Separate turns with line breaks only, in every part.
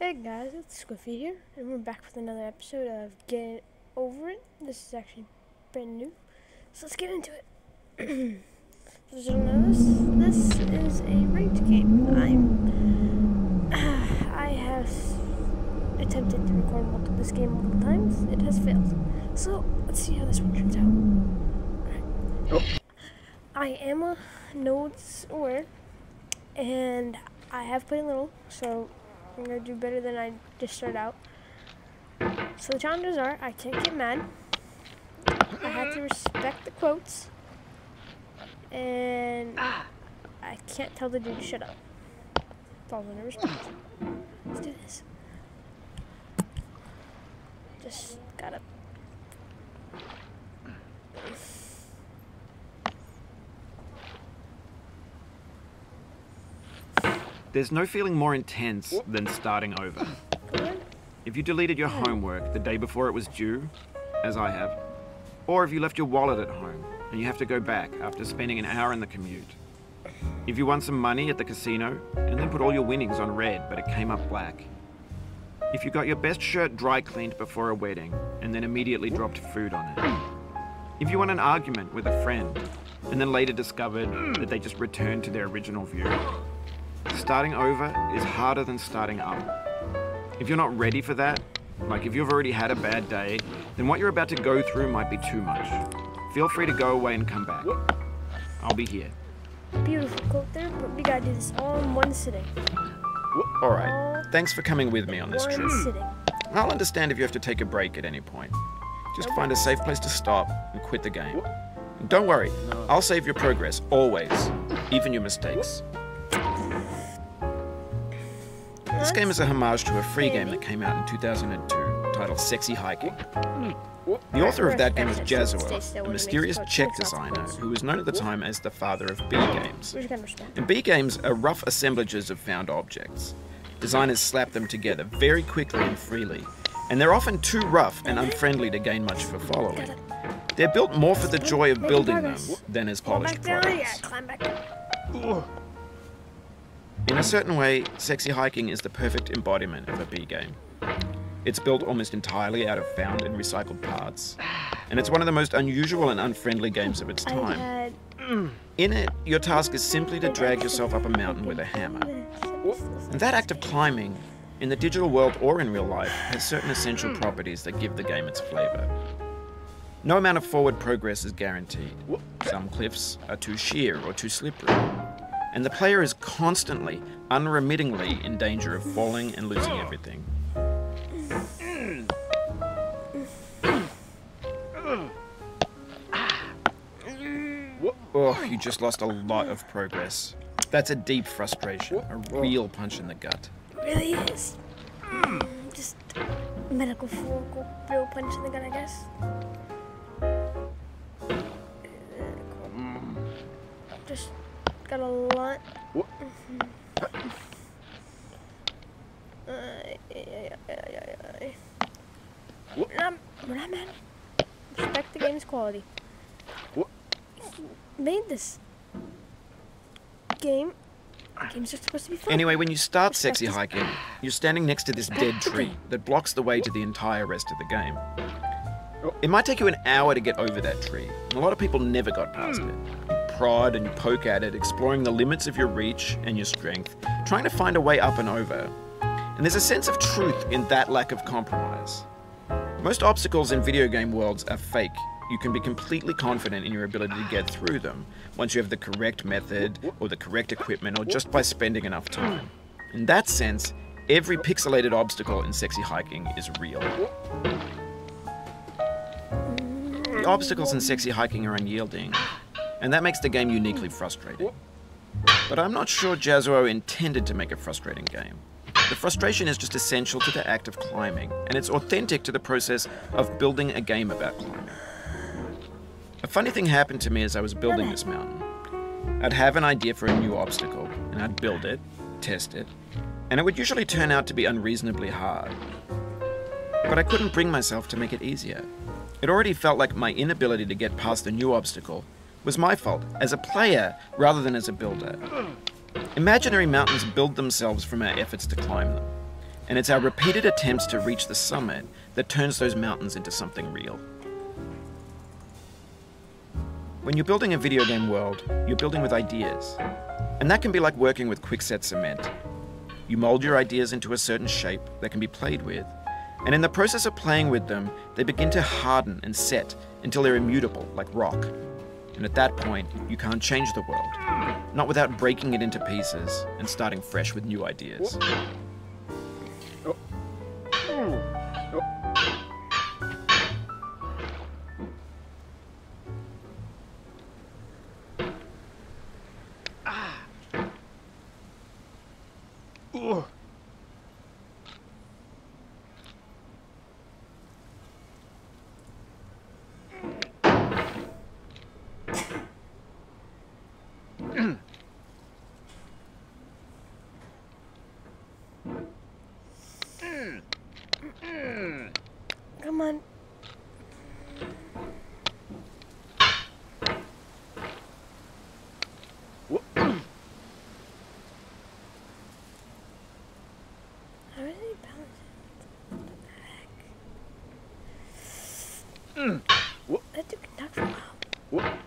Hey guys, it's Squiffy here, and we're back with another episode of Get Over It. This is actually brand new, so let's get into it. For those who don't know this is a ranked game. I have attempted to record this game multiple times. It has failed. So, let's see how this one turns out. Alright. I am a nodes aware, and I have played a little, so I'm going to do better than I just started out. So the challenges are, I can't get mad, I have to respect the quotes, and I can't tell the dude to shut up. That's all I'm going to respect. Let's do this. Just gotta...
There's no feeling more intense than starting over. If you deleted your homework the day before it was due, as I have, or if you left your wallet at home and you have to go back after spending an hour in the commute. If you won some money at the casino and then put all your winnings on red but it came up black. If you got your best shirt dry cleaned before a wedding and then immediately dropped food on it. If you won an argument with a friend and then later discovered that they just returned to their original view. Starting over is harder than starting up. If you're not ready for that, like if you've already had a bad day, then what you're about to go through might be too much. Feel free to go away and come back. I'll be here.
Beautiful quote there, but we gotta do this all in one sitting.
Alright, thanks for coming with me on this trip.
Sitting.
I'll understand if you have to take a break at any point. Just find a safe place to stop and quit the game. And don't worry, I'll save your progress, always, even your mistakes. This game is a homage to a free game that came out in 2002, titled Sexy Hiking. The author of that game is Jazuo, a mysterious Czech designer who was known at the time as the father of B games. And B games are rough assemblages of found objects. Designers slap them together very quickly and freely, and they're often too rough and unfriendly to gain much of a following. They're built more for the joy of building them than as polished products. In a certain way, Sexy Hiking is the perfect embodiment of a B game. It's built almost entirely out of found and recycled parts, and it's one of the most unusual and unfriendly games of its time. In it, your task is simply to drag yourself up a mountain with a hammer. And that act of climbing, in the digital world or in real life, has certain essential properties that give the game its flavor. No amount of forward progress is guaranteed. Some cliffs are too sheer or too slippery. And the player is constantly, unremittingly in danger of falling and losing everything. Oh, you just lost a lot of progress. That's a deep frustration, a real punch in the gut.
It really is. Just metaphorical, real punch in the gut, I guess. Just got a lot. We're not mad. Respect the game's quality. You made this game. Games are supposed to be fun.
Anyway, when you start Sexy Hiking, you're standing next to this dead tree that blocks the way to the entire rest of the game. It might take you an hour to get over that tree, and a lot of people never got past it. Prod and poke at it, exploring the limits of your reach and your strength, trying to find a way up and over. And there's a sense of truth in that lack of compromise. Most obstacles in video game worlds are fake. You can be completely confident in your ability to get through them once you have the correct method or the correct equipment or just by spending enough time. In that sense, every pixelated obstacle in Sexy Hiking is real. The obstacles in Sexy Hiking are unyielding, and that makes the game uniquely frustrating. But I'm not sure Jazuo intended to make a frustrating game. The frustration is just essential to the act of climbing, and it's authentic to the process of building a game about climbing. A funny thing happened to me as I was building this mountain. I'd have an idea for a new obstacle, and I'd build it, test it, and it would usually turn out to be unreasonably hard. But I couldn't bring myself to make it easier. It already felt like my inability to get past the new obstacle was my fault as a player rather than as a builder. Imaginary mountains build themselves from our efforts to climb them. And it's our repeated attempts to reach the summit that turns those mountains into something real. When you're building a video game world, you're building with ideas. And that can be like working with quickset cement. You mold your ideas into a certain shape that can be played with, and in the process of playing with them, they begin to harden and set until they're immutable, like rock. And at that point, you can't change the world, not without breaking it into pieces and starting fresh with new ideas.
Come on. How is he balancing? What the heck? That took a knock for a while.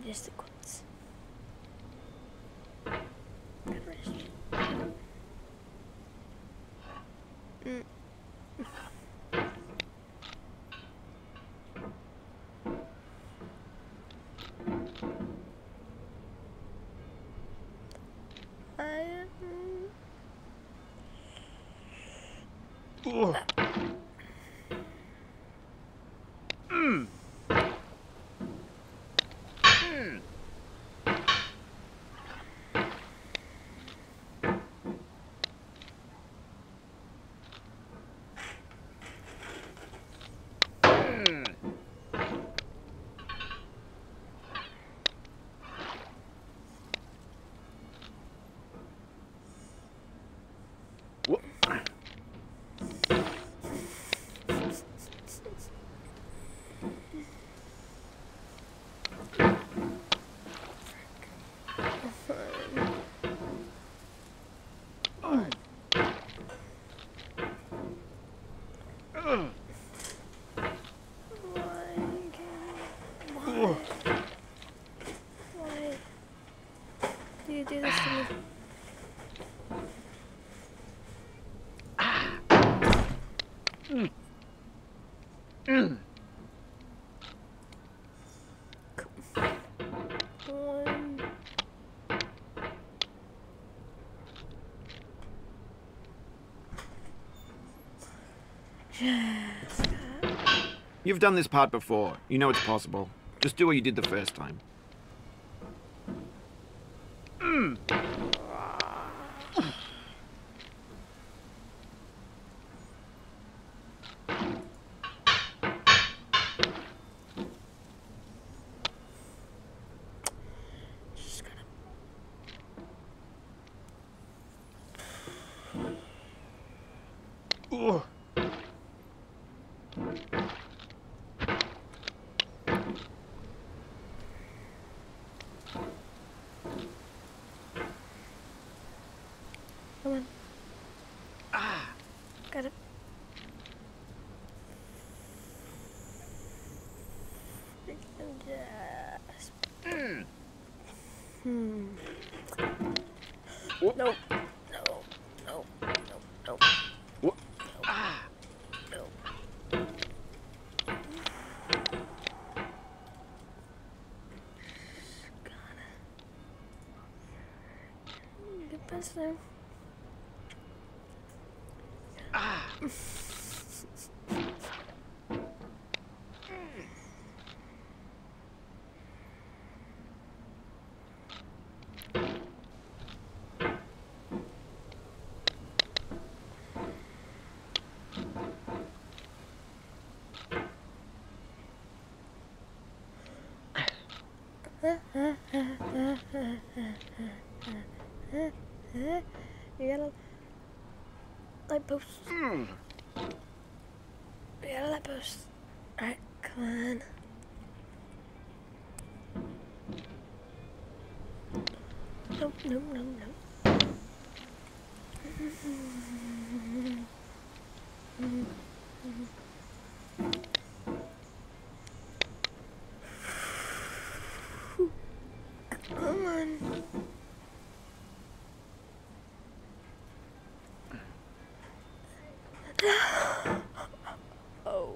Just the quotes. Good rest. Why do you do this to me?
You've done this part before. You know it's possible. Just do what you did the first time.
Just gonna... Come on. Got it. Just... No. No. No. No. No. No. Get past there. You gotta light post. You gotta light post. Alright, come on. Nope, nope, nope, nope. Come on. Oh.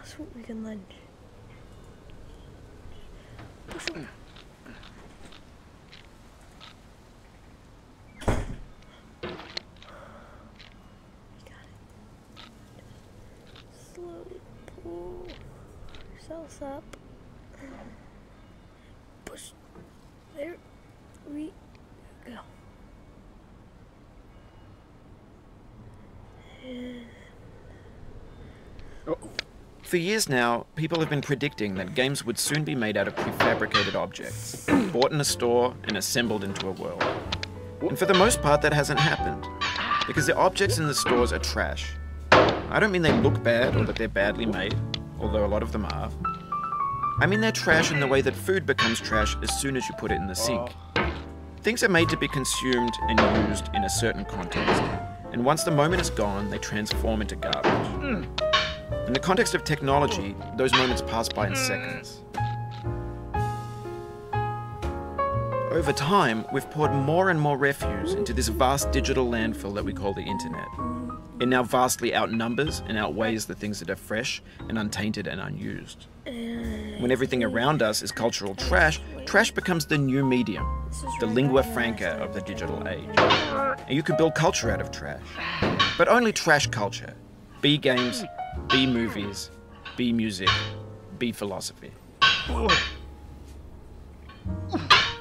Sweet weekend lunch. Slowly pull yourselves up. Push. There we go.
For years now, people have been predicting that games would soon be made out of prefabricated objects, bought in a store and assembled into a world. And for the most part, that hasn't happened, because the objects in the stores are trash. I don't mean they look bad or that they're badly made, although a lot of them are. I mean they're trash in the way that food becomes trash as soon as you put it in the sink. Things are made to be consumed and used in a certain context, and once the moment is gone, they transform into garbage. In the context of technology, those moments pass by in seconds. Over time, we've poured more and more refuse into this vast digital landfill that we call the internet. It now vastly outnumbers and outweighs the things that are fresh and untainted and unused. When everything around us is cultural trash, trash becomes the new medium, the lingua franca of the digital age. And you can build culture out of trash, but only trash culture. B games, B movies, B music, B philosophy.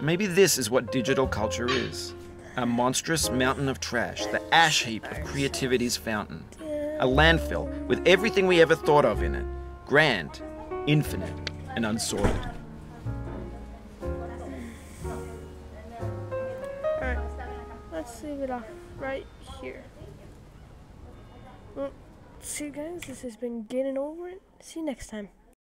Maybe this is what digital culture is. A monstrous mountain of trash, the ash heap of creativity's fountain. A landfill with everything we ever thought of in it. Grand, infinite, and unsorted.
Alright, let's leave it off right here. Well, see you guys, this has been Getting Over It. See you next time.